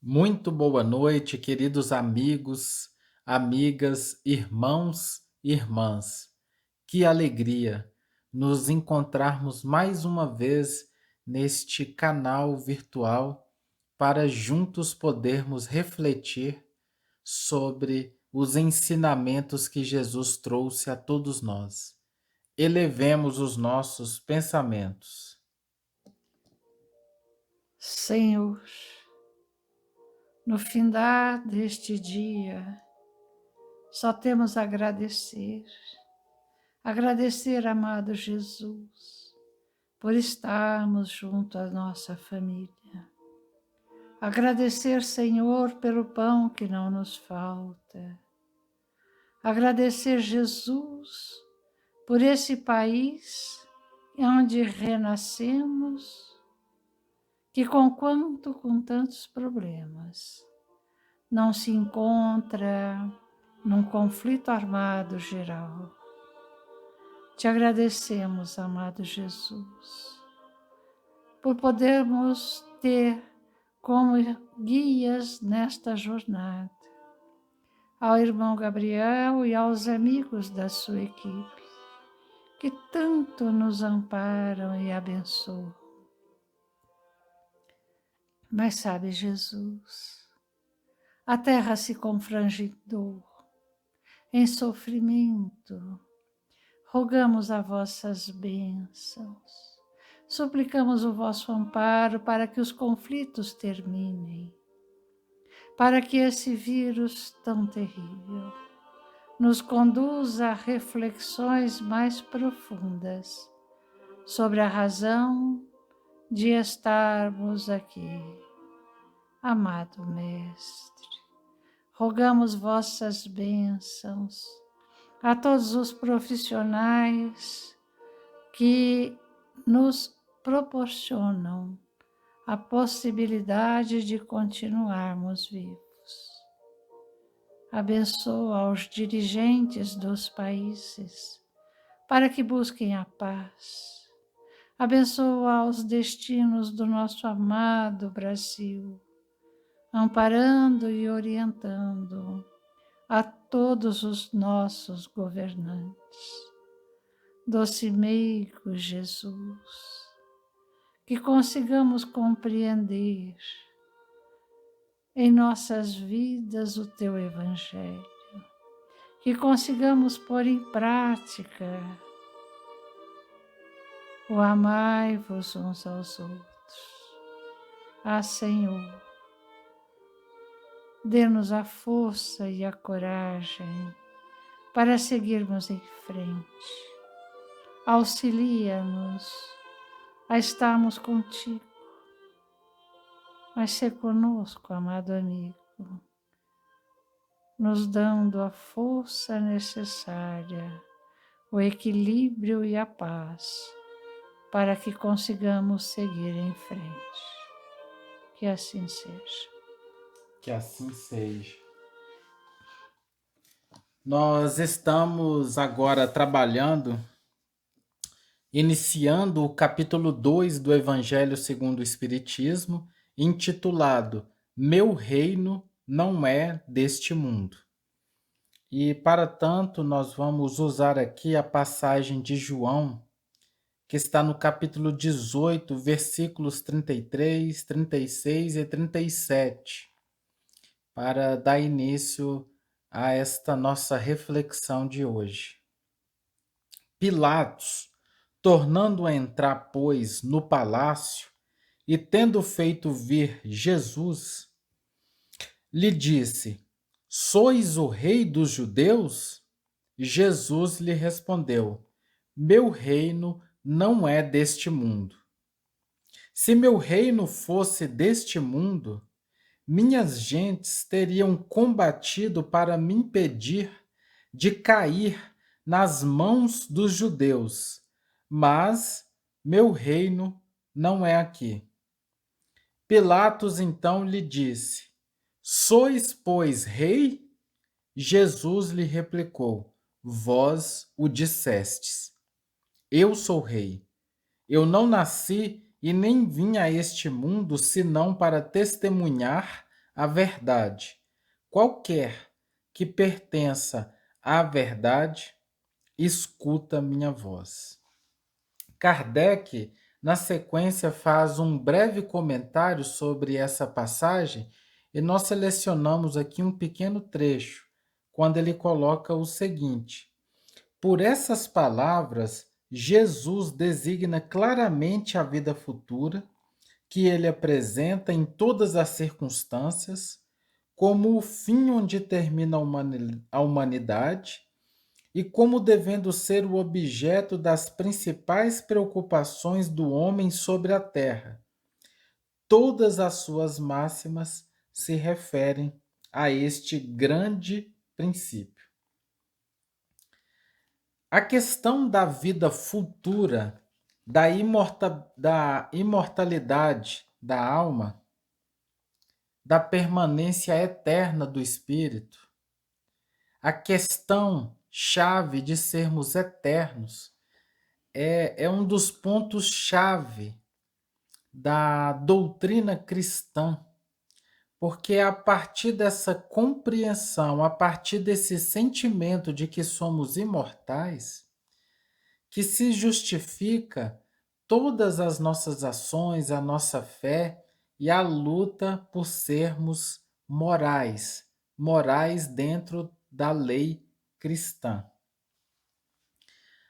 Muito boa noite, queridos amigos, amigas, irmãos e irmãs. Que alegria nos encontrarmos mais uma vez neste canal virtual para juntos podermos refletir sobre os ensinamentos que Jesus trouxe a todos nós. Elevemos os nossos pensamentos. Senhor, no findar deste dia, só temos a agradecer. Agradecer, amado Jesus, por estarmos junto à nossa família. Agradecer, Senhor, pelo pão que não nos falta. Agradecer, Jesus, por esse país onde renascemos, que com tantos problemas, não se encontra num conflito armado geral. Te agradecemos, amado Jesus, por podermos ter como guias nesta jornada ao irmão Gabriel e aos amigos da sua equipe, que tanto nos amparam e abençoam. Mas sabe, Jesus, a terra se confrange em dor, em sofrimento. Rogamos as vossas bênçãos, suplicamos o vosso amparo para que os conflitos terminem, para que esse vírus tão terrível nos conduza a reflexões mais profundas sobre a razão de estarmos aqui. Amado Mestre, rogamos vossas bênçãos a todos os profissionais que nos proporcionam a possibilidade de continuarmos vivos. Abençoa os dirigentes dos países para que busquem a paz. Abençoa os destinos do nosso amado Brasil, amparando e orientando a todos os nossos governantes. Doce meigo Jesus, que consigamos compreender em nossas vidas o Teu Evangelho, que consigamos pôr em prática o amai-vos uns aos outros. Ah, Senhor, dê-nos a força e a coragem para seguirmos em frente. Auxilia-nos a estarmos contigo, mas ser conosco, amado amigo, nos dando a força necessária, o equilíbrio e a paz, para que consigamos seguir em frente. Que assim seja. Que assim seja. Nós estamos agora trabalhando, iniciando o capítulo 2 do Evangelho segundo o Espiritismo, intitulado Meu Reino não é deste mundo. E, para tanto, nós vamos usar aqui a passagem de João, que está no capítulo 18, versículos 33, 36 e 37, para dar início a esta nossa reflexão de hoje. Pilatos, tornando a entrar, pois, no palácio, e tendo feito vir Jesus, lhe disse: Sois o rei dos judeus? Jesus lhe respondeu: Meu reino não é deste mundo. Se meu reino fosse deste mundo, minhas gentes teriam combatido para me impedir de cair nas mãos dos judeus, mas meu reino não é aqui. Pilatos então lhe disse: Sois, pois, rei? Jesus lhe replicou: Vós o dissestes. Eu sou rei. Eu não nasci e nem vim a este mundo senão para testemunhar a verdade. Qualquer que pertença à verdade, escuta minha voz. Kardec, na sequência, faz um breve comentário sobre essa passagem e nós selecionamos aqui um pequeno trecho, quando ele coloca o seguinte: por essas palavras, Jesus designa claramente a vida futura, que ele apresenta em todas as circunstâncias, como o fim onde termina a humanidade e como devendo ser o objeto das principais preocupações do homem sobre a terra. Todas as suas máximas se referem a este grande princípio. A questão da vida futura, da imortalidade da alma, da permanência eterna do espírito, a questão chave de sermos eternos é um dos pontos-chave da doutrina cristã, porque é a partir dessa compreensão, a partir desse sentimento de que somos imortais, que se justifica todas as nossas ações, a nossa fé e a luta por sermos morais, morais dentro da lei cristã.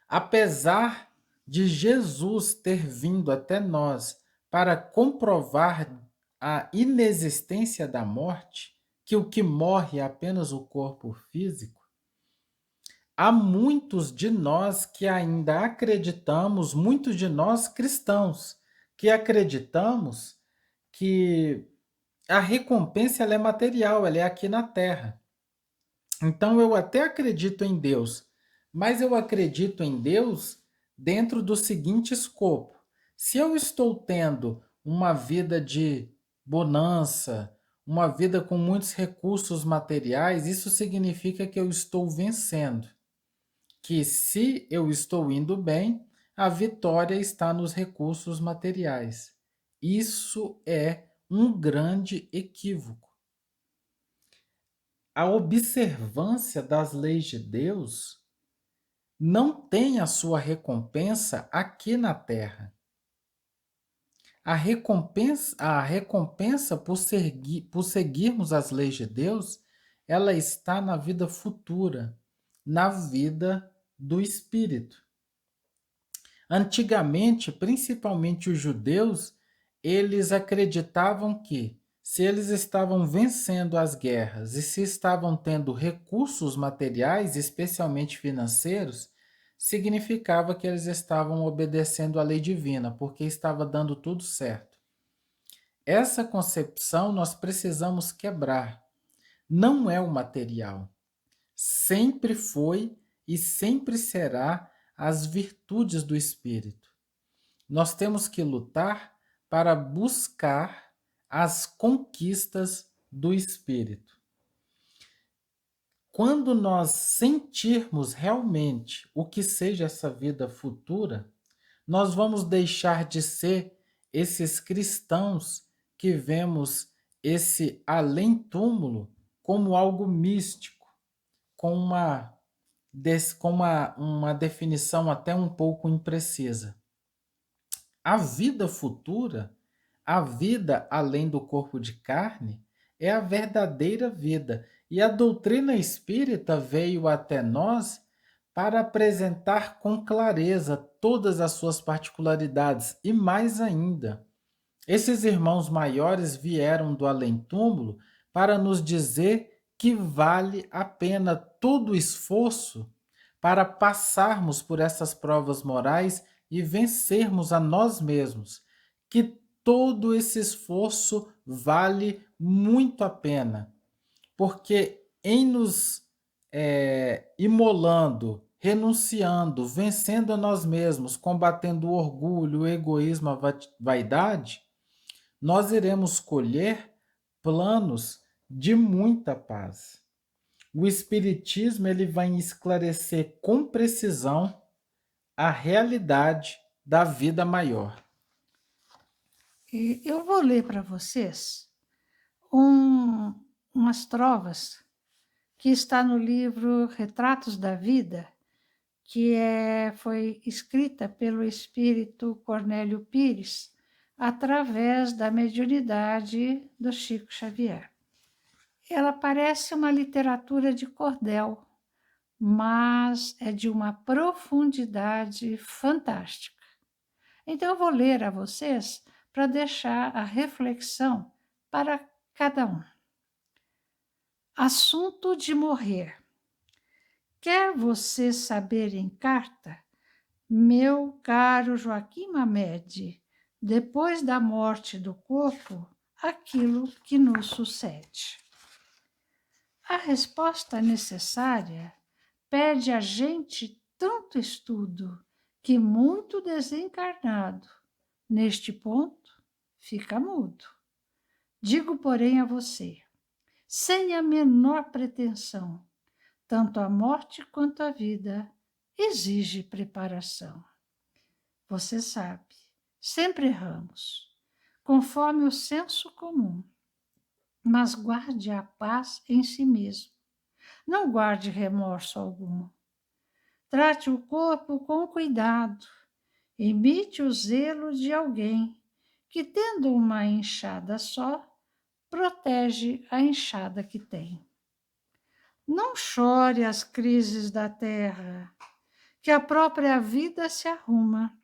Apesar de Jesus ter vindo até nós para comprovar a inexistência da morte, que o que morre é apenas o corpo físico, há muitos de nós que ainda acreditamos, muitos de nós cristãos, que acreditamos que a recompensa ela é material, ela é aqui na terra. Então eu até acredito em Deus, mas eu acredito em Deus dentro do seguinte escopo: se eu estou tendo uma vida de bonança, uma vida com muitos recursos materiais, isso significa que eu estou vencendo. Que se eu estou indo bem, a vitória está nos recursos materiais. Isso é um grande equívoco. A observância das leis de Deus não tem a sua recompensa aqui na terra. A recompensa por seguirmos as leis de Deus, ela está na vida futura, na vida do Espírito. Antigamente, principalmente os judeus, eles acreditavam que, se eles estavam vencendo as guerras e se estavam tendo recursos materiais, especialmente financeiros, significava que eles estavam obedecendo à lei divina, porque estava dando tudo certo. Essa concepção nós precisamos quebrar. Não é o material. Sempre foi e sempre será as virtudes do Espírito. Nós temos que lutar para buscar as conquistas do Espírito. Quando nós sentirmos realmente o que seja essa vida futura, nós vamos deixar de ser esses cristãos que vemos esse além-túmulo como algo místico, com uma definição até um pouco imprecisa. A vida futura, a vida além do corpo de carne, é a verdadeira vida. E a doutrina espírita veio até nós para apresentar com clareza todas as suas particularidades e mais ainda. Esses irmãos maiores vieram do além-túmulo para nos dizer que vale a pena todo o esforço para passarmos por essas provas morais e vencermos a nós mesmos, que todo esse esforço vale muito a pena, porque em nos imolando, renunciando, vencendo a nós mesmos, combatendo o orgulho, o egoísmo, a vaidade, nós iremos colher planos de muita paz. O Espiritismo ele vai esclarecer com precisão a realidade da vida maior. E eu vou ler para vocês umas trovas que está no livro Retratos da Vida, que foi escrita pelo espírito Cornélio Pires, através da mediunidade do Chico Xavier. Ela parece uma literatura de cordel, mas é de uma profundidade fantástica. Então, eu vou ler a vocês para deixar a reflexão para cada um. Assunto de morrer. Quer você saber em carta, meu caro Joaquim Mamed, depois da morte do corpo, aquilo que nos sucede? A resposta necessária pede a gente tanto estudo que muito desencarnado, neste ponto, fica mudo. Digo, porém, a você, sem a menor pretensão, tanto a morte quanto a vida exige preparação. Você sabe, sempre erramos, conforme o senso comum, mas guarde a paz em si mesmo. Não guarde remorso algum. Trate o corpo com cuidado. Imite o zelo de alguém que, tendo uma enxada só, protege a enxada que tem. Não chore as crises da terra, que a própria vida se arruma.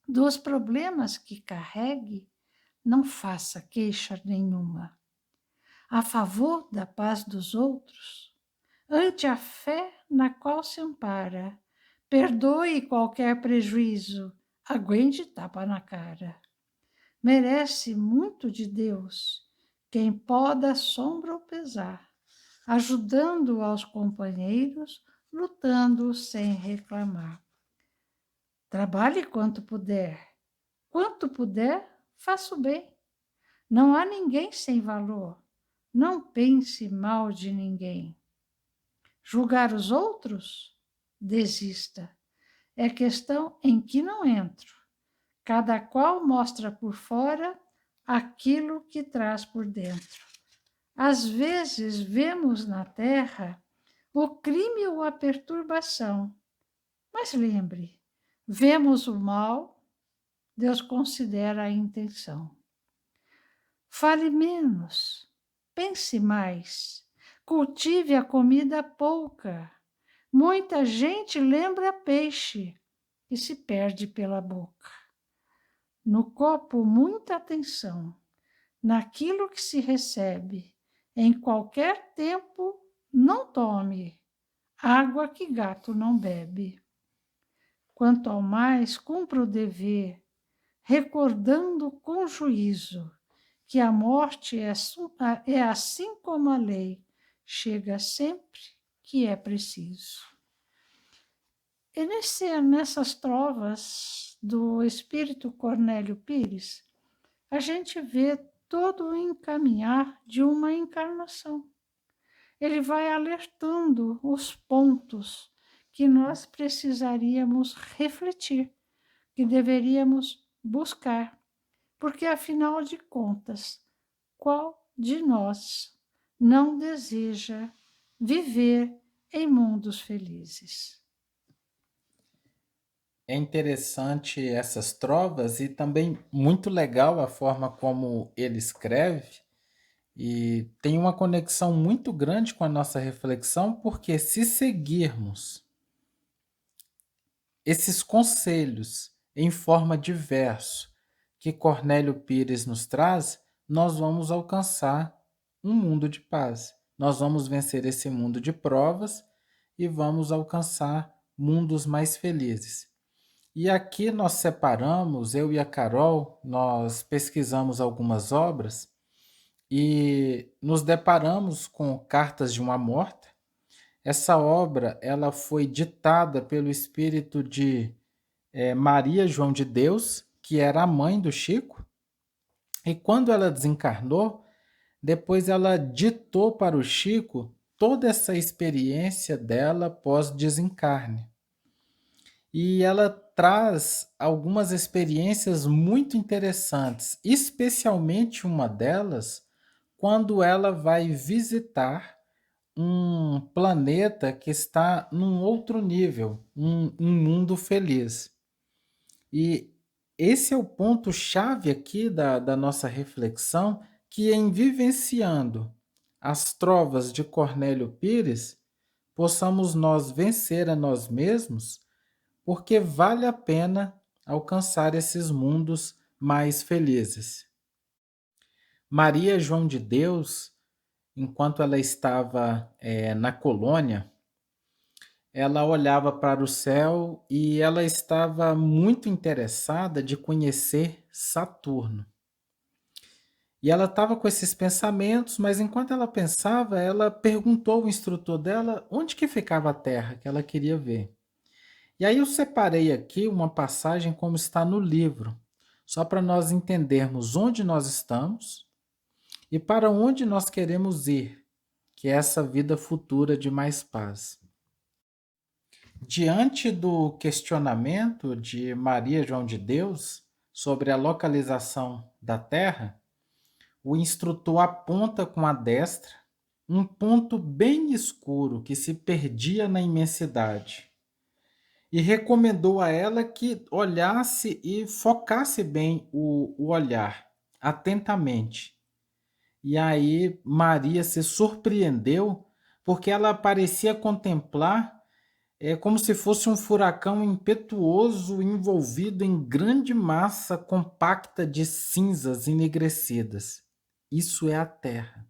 Dos problemas que carregue, não faça queixa nenhuma. A favor da paz dos outros, ante a fé na qual se ampara, perdoe qualquer prejuízo, aguente tapa na cara. Merece muito de Deus quem poda a sombra ou pesar, ajudando aos companheiros, lutando sem reclamar. Trabalhe quanto puder, faça o bem. Não há ninguém sem valor, não pense mal de ninguém. Julgar os outros? Desista. É questão em que não entro. Cada qual mostra por fora aquilo que traz por dentro. Às vezes vemos na terra o crime ou a perturbação. Mas lembre, vemos o mal, Deus considera a intenção. Fale menos, pense mais, cultive a comida pouca. Muita gente lembra peixe e se perde pela boca. No copo, muita atenção, naquilo que se recebe. Em qualquer tempo, não tome água que gato não bebe. Quanto ao mais, cumpra o dever, recordando com juízo que a morte é assim como a lei, chega sempre que é preciso. E nessas trovas do espírito Cornélio Pires, a gente vê todo o encaminhar de uma encarnação. Ele vai alertando os pontos que nós precisaríamos refletir, que deveríamos buscar, porque, afinal de contas, qual de nós não deseja viver em mundos felizes? É interessante essas trovas e também muito legal a forma como ele escreve, e tem uma conexão muito grande com a nossa reflexão, porque se seguirmos esses conselhos em forma de verso que Cornélio Pires nos traz, nós vamos alcançar um mundo de paz. Nós vamos vencer esse mundo de provas e vamos alcançar mundos mais felizes. E aqui nós separamos, eu e a Carol, nós pesquisamos algumas obras e nos deparamos com Cartas de uma Morta. Essa obra ela foi ditada pelo espírito de Maria João de Deus, que era a mãe do Chico, e quando ela desencarnou, depois ela ditou para o Chico toda essa experiência dela pós-desencarne. E ela traz algumas experiências muito interessantes, especialmente uma delas quando ela vai visitar um planeta que está num outro nível, um mundo feliz. E esse é o ponto-chave aqui da nossa reflexão, que em vivenciando as trovas de Cornélio Pires, possamos nós vencer a nós mesmos, porque vale a pena alcançar esses mundos mais felizes. Maria João de Deus, enquanto ela estava na colônia, ela olhava para o céu e ela estava muito interessada de conhecer Saturno. E ela estava com esses pensamentos, mas enquanto ela pensava, ela perguntou ao instrutor dela onde que ficava a Terra, que ela queria ver. E aí eu separei aqui uma passagem como está no livro, só para nós entendermos onde nós estamos e para onde nós queremos ir, que é essa vida futura de mais paz. Diante do questionamento de Maria João de Deus sobre a localização da Terra, o instrutor aponta com a destra um ponto bem escuro que se perdia na imensidade e recomendou a ela que olhasse e focasse bem o olhar, atentamente. E aí Maria se surpreendeu porque ela parecia contemplar como se fosse um furacão impetuoso envolvido em grande massa compacta de cinzas enegrecidas. Isso é a Terra,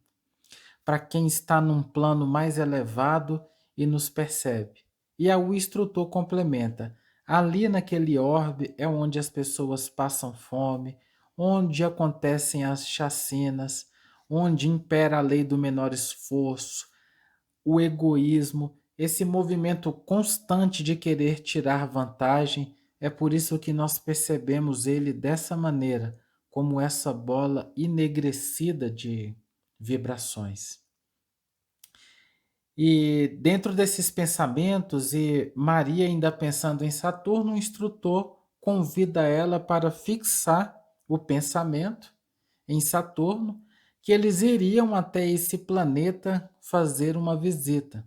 para quem está num plano mais elevado e nos percebe. E aí o instrutor complementa: ali naquele orbe é onde as pessoas passam fome, onde acontecem as chacinas, onde impera a lei do menor esforço, o egoísmo, esse movimento constante de querer tirar vantagem. É por isso que nós percebemos ele dessa maneira, como essa bola enegrecida de vibrações. E dentro desses pensamentos, e Maria ainda pensando em Saturno, o instrutor convida ela para fixar o pensamento em Saturno, que eles iriam até esse planeta fazer uma visita,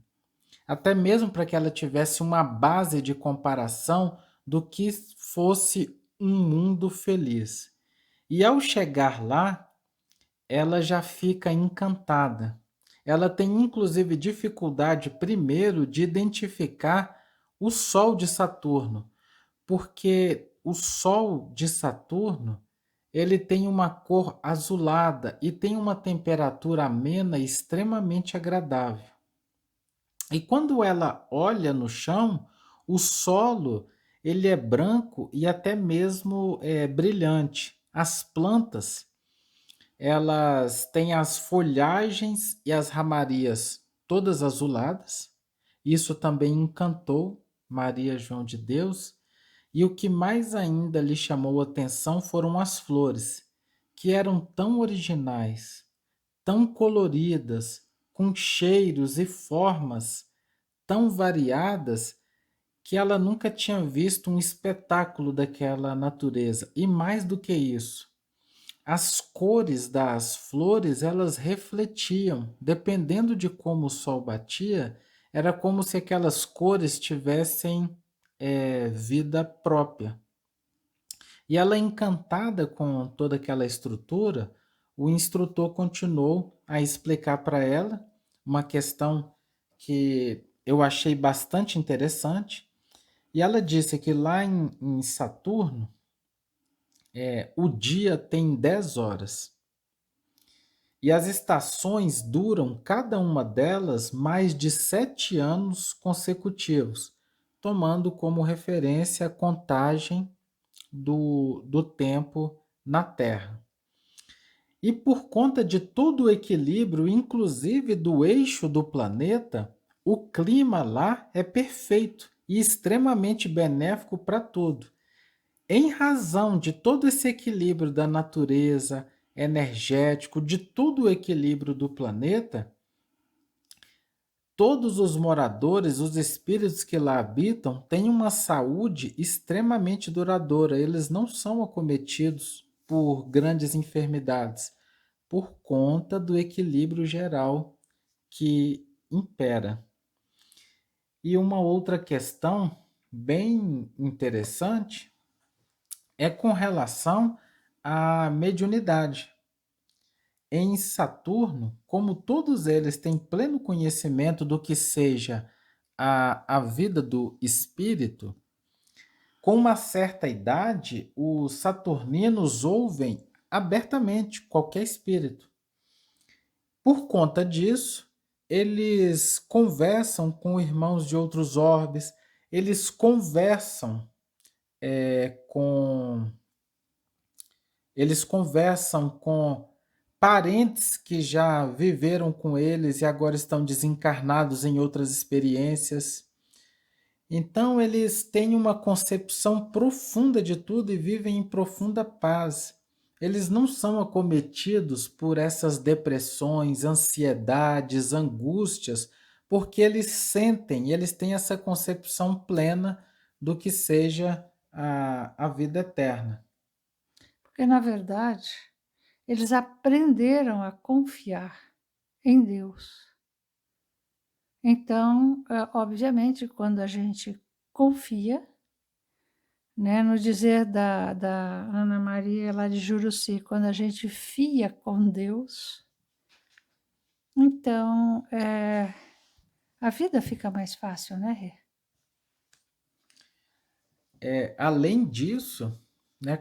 até mesmo para que ela tivesse uma base de comparação do que fosse um mundo feliz. E ao chegar lá, ela já fica encantada. Ela tem inclusive dificuldade primeiro de identificar o Sol de Saturno, porque o Sol de Saturno ele tem uma cor azulada e tem uma temperatura amena extremamente agradável. E quando ela olha no chão, o solo ele é branco e até mesmo brilhante. As plantas elas têm as folhagens e as ramarias todas azuladas. Isso também encantou Maria João de Deus. E o que mais ainda lhe chamou a atenção foram as flores, que eram tão originais, tão coloridas, com cheiros e formas tão variadas, que ela nunca tinha visto um espetáculo daquela natureza. E mais do que isso, as cores das flores, elas refletiam, dependendo de como o sol batia, era como se aquelas cores tivessem vida própria. E ela, encantada com toda aquela estrutura, o instrutor continuou a explicar para ela uma questão que eu achei bastante interessante. E ela disse que lá em Saturno, o dia tem 10 horas. E as estações duram, cada uma delas, mais de 7 anos consecutivos, tomando como referência a contagem do tempo na Terra. E por conta de todo o equilíbrio, inclusive do eixo do planeta, o clima lá é perfeito e extremamente benéfico para tudo. Em razão de todo esse equilíbrio da natureza, energético, de todo o equilíbrio do planeta, todos os moradores, os espíritos que lá habitam, têm uma saúde extremamente duradoura. Eles não são acometidos por grandes enfermidades. por conta do equilíbrio geral que impera. E uma outra questão bem interessante é com relação à mediunidade. Em Saturno, como todos eles têm pleno conhecimento do que seja a vida do espírito, com uma certa idade, os saturninos ouvem abertamente qualquer espírito. Por conta disso, eles conversam com irmãos de outros orbes, eles conversam com eles conversam com parentes que já viveram com eles e agora estão desencarnados em outras experiências. Então, eles têm uma concepção profunda de tudo e vivem em profunda paz. Eles não são acometidos por essas depressões, ansiedades, angústias, porque eles sentem, eles têm essa concepção plena do que seja a vida eterna. Porque, na verdade, eles aprenderam a confiar em Deus. Então, obviamente, quando a gente confia, né, no dizer da Ana Maria lá de Juruci, quando a gente fia com Deus, então a vida fica mais fácil, né, Rê? Além disso, né,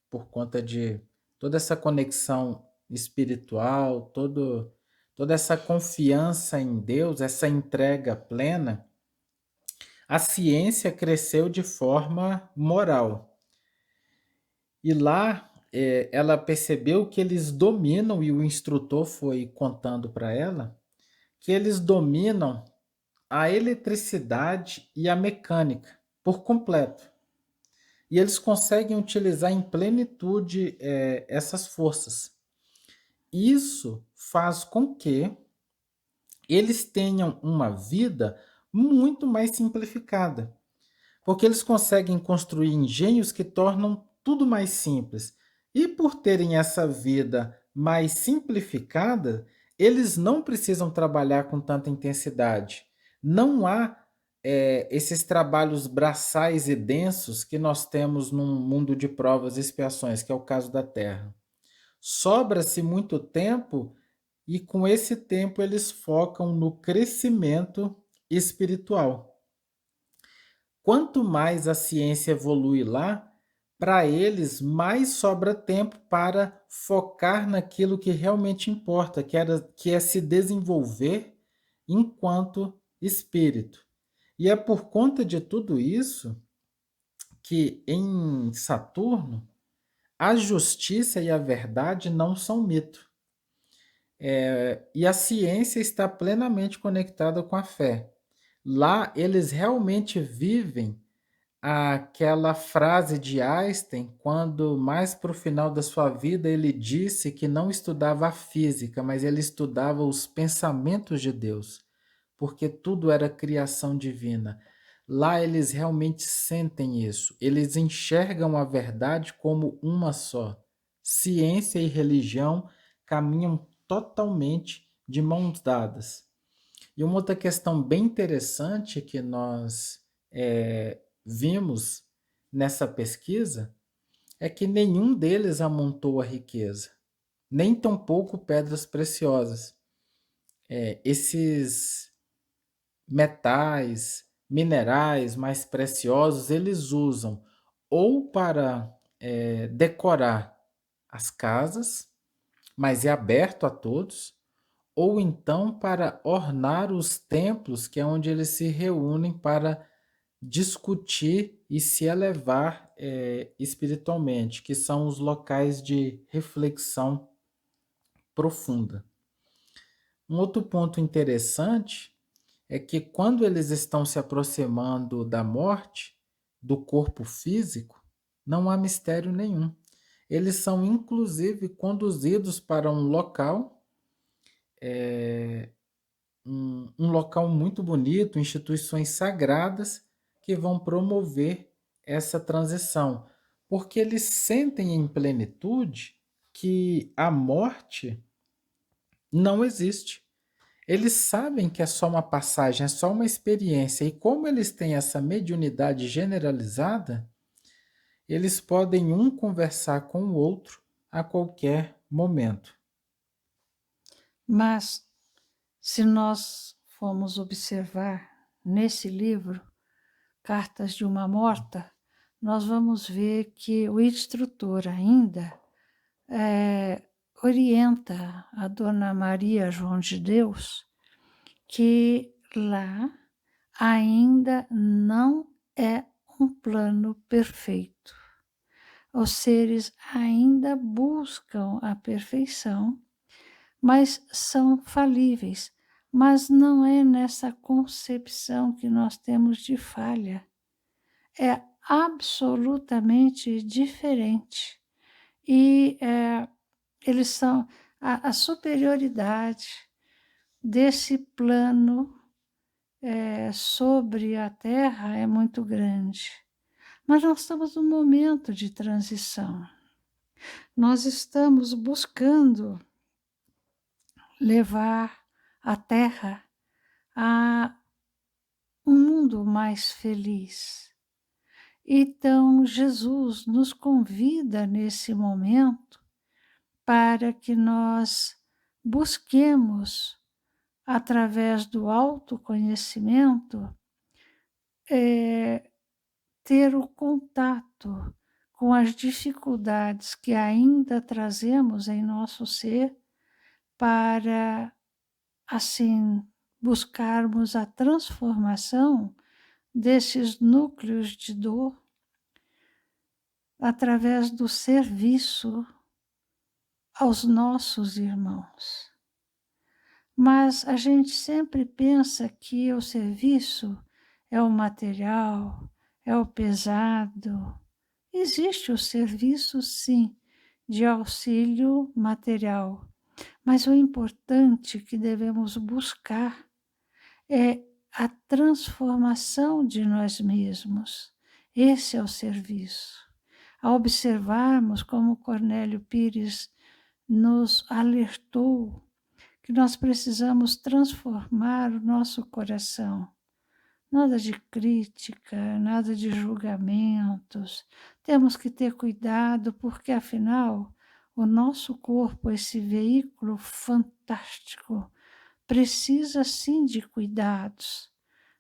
por conta de toda essa conexão espiritual, toda essa confiança em Deus, essa entrega plena, a ciência cresceu de forma moral. E lá ela percebeu que eles dominam, e o instrutor foi contando para ela, que eles dominam a eletricidade e a mecânica por completo. E eles conseguem utilizar em plenitude essas forças. Isso faz com que eles tenham uma vida muito mais simplificada, porque eles conseguem construir engenhos que tornam tudo mais simples. E por terem essa vida mais simplificada, eles não precisam trabalhar com tanta intensidade. Não há esses trabalhos braçais e densos que nós temos num mundo de provas e expiações, que é o caso da Terra. Sobra-se muito tempo e com esse tempo eles focam no crescimento espiritual. Quanto mais a ciência evolui lá, para eles mais sobra tempo para focar naquilo que realmente importa, que é se desenvolver enquanto espírito. E é por conta de tudo isso que em Saturno a justiça e a verdade não são mito. E a ciência está plenamente conectada com a fé. Lá eles realmente vivem aquela frase de Einstein, quando mais para o final da sua vida ele disse que não estudava a física, mas ele estudava os pensamentos de Deus, porque tudo era criação divina. Lá eles realmente sentem isso, eles enxergam a verdade como uma só. Ciência e religião caminham totalmente de mãos dadas. E uma outra questão bem interessante que nós vimos nessa pesquisa é que nenhum deles amontou a riqueza, nem tampouco pedras preciosas. Esses metais, minerais mais preciosos, eles usam ou para decorar as casas, mas é aberto a todos, ou então para ornar os templos, que é onde eles se reúnem para discutir e se elevar espiritualmente, que são os locais de reflexão profunda. Um outro ponto interessante é que quando eles estão se aproximando da morte, do corpo físico, não há mistério nenhum. Eles são inclusive conduzidos para um local, um local muito bonito, instituições sagradas que vão promover essa transição, porque eles sentem em plenitude que a morte não existe. Eles sabem que é só uma passagem, é só uma experiência, e como eles têm essa mediunidade generalizada, eles podem um conversar com o outro a qualquer momento. Mas, se nós formos observar nesse livro, Cartas de uma Morta, nós vamos ver que o instrutor ainda orienta a Dona Maria João de Deus que lá ainda não é um plano perfeito. Os seres ainda buscam a perfeição, mas são falíveis. Mas não é nessa concepção que nós temos de falha. É absolutamente diferente. E eles são a superioridade desse plano sobre a Terra é muito grande. Mas nós estamos num momento de transição. Nós estamos buscando levar a Terra a um mundo mais feliz. Então, Jesus nos convida nesse momento para que nós busquemos, através do autoconhecimento, ter o contato com as dificuldades que ainda trazemos em nosso ser para, assim, buscarmos a transformação desses núcleos de dor através do serviço aos nossos irmãos. Mas a gente sempre pensa que o serviço é o material, é o pesado. Existe o serviço, sim, de auxílio material, mas o importante que devemos buscar é a transformação de nós mesmos. Esse é o serviço. Ao observarmos como Cornélio Pires nos alertou que nós precisamos transformar o nosso coração. Nada de crítica, nada de julgamentos. Temos que ter cuidado, porque afinal, o nosso corpo, esse veículo fantástico, precisa sim de cuidados,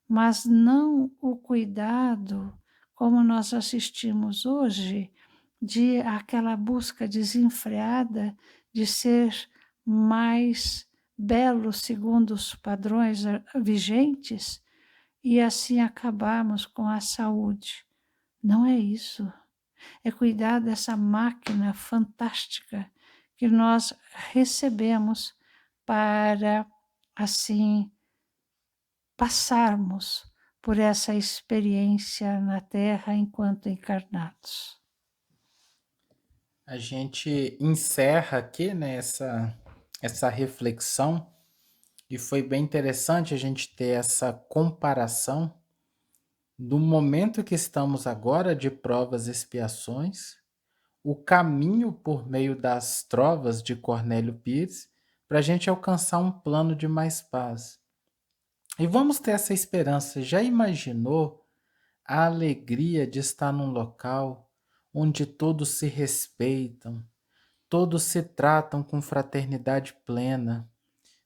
mas não o cuidado como nós assistimos hoje, de aquela busca desenfreada de ser mais belo segundo os padrões vigentes e assim acabarmos com a saúde. Não é isso. É cuidar dessa máquina fantástica que nós recebemos para, assim, passarmos por essa experiência na Terra enquanto encarnados. A gente encerra aqui, né, essa reflexão, e foi bem interessante a gente ter essa comparação do momento que estamos agora de provas e expiações, o caminho por meio das trovas de Cornélio Pires, para a gente alcançar um plano de mais paz. E vamos ter essa esperança. Já imaginou a alegria de estar num local onde todos se respeitam, todos se tratam com fraternidade plena,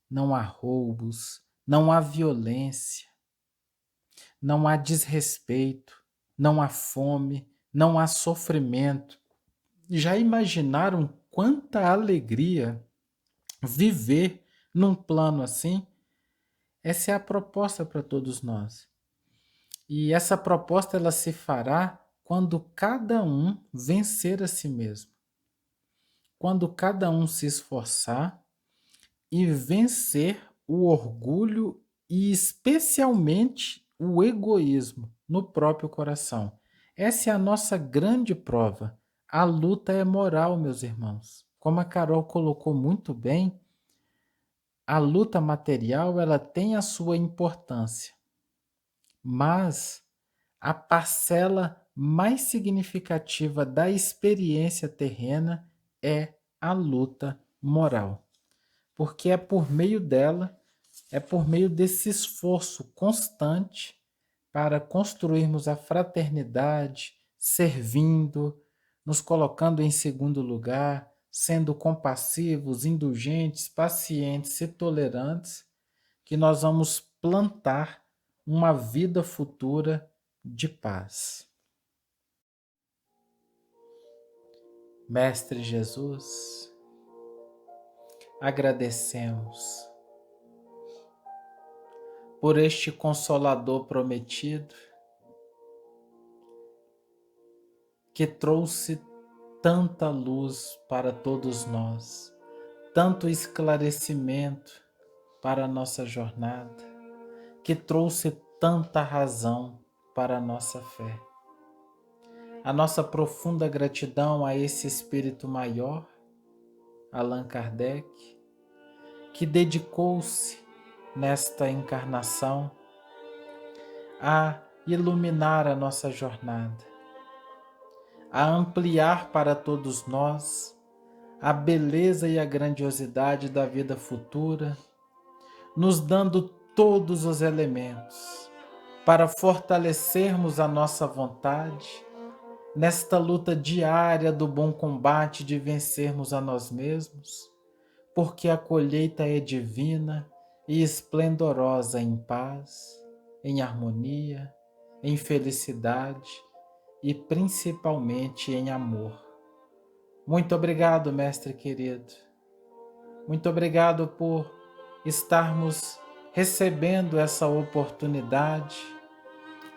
não há roubos, não há violência, não há desrespeito, não há fome, não há sofrimento. Já imaginaram quanta alegria viver num plano assim? Essa é a proposta para todos nós. E essa proposta ela se fará quando cada um vencer a si mesmo. Quando cada um se esforçar e vencer o orgulho e especialmente o egoísmo no próprio coração. Essa é a nossa grande prova. A luta é moral, meus irmãos. Como a Carol colocou muito bem, a luta material ela tem a sua importância, mas a parcela mais significativa da experiência terrena é a luta moral, porque é por meio dela, é por meio desse esforço constante para construirmos a fraternidade, servindo, nos colocando em segundo lugar, sendo compassivos, indulgentes, pacientes e tolerantes, que nós vamos plantar uma vida futura de paz. Mestre Jesus, agradecemos por este Consolador prometido que trouxe tanta luz para todos nós, tanto esclarecimento para a nossa jornada, que trouxe tanta razão para a nossa fé. A nossa profunda gratidão a esse Espírito maior, Allan Kardec, que dedicou-se nesta encarnação a iluminar a nossa jornada, a ampliar para todos nós a beleza e a grandiosidade da vida futura, nos dando todos os elementos para fortalecermos a nossa vontade nesta luta diária do bom combate de vencermos a nós mesmos, porque a colheita é divina e esplendorosa em paz, em harmonia, em felicidade e principalmente em amor. Muito obrigado, mestre querido. Muito obrigado por estarmos recebendo essa oportunidade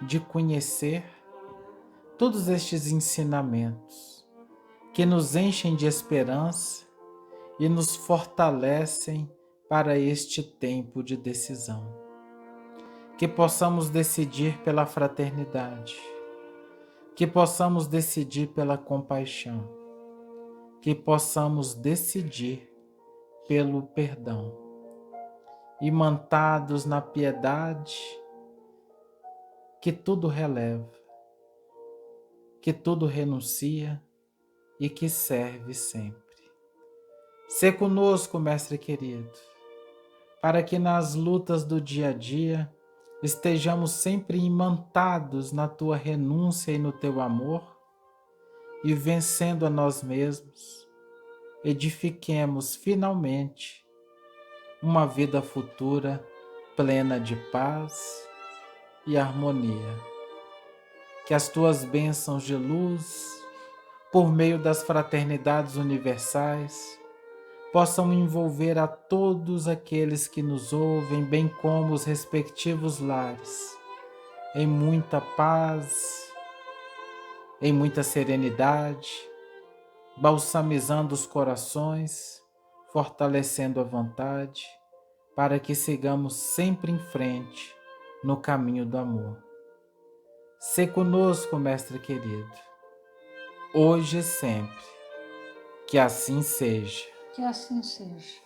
de conhecer todos estes ensinamentos que nos enchem de esperança e nos fortalecem para este tempo de decisão. Que possamos decidir pela fraternidade, que possamos decidir pela compaixão, que possamos decidir pelo perdão, imantados na piedade que tudo releva, que tudo renuncia e que serve sempre. Sê conosco, mestre querido, para que nas lutas do dia a dia estejamos sempre imantados na tua renúncia e no teu amor, e vencendo a nós mesmos, edifiquemos finalmente uma vida futura plena de paz e harmonia. Que as tuas bênçãos de luz, por meio das fraternidades universais, possam envolver a todos aqueles que nos ouvem, bem como os respectivos lares, em muita paz, em muita serenidade, balsamizando os corações, fortalecendo a vontade, para que sigamos sempre em frente no caminho do amor. Sê conosco, mestre querido, hoje e sempre. Que assim seja. Que assim seja.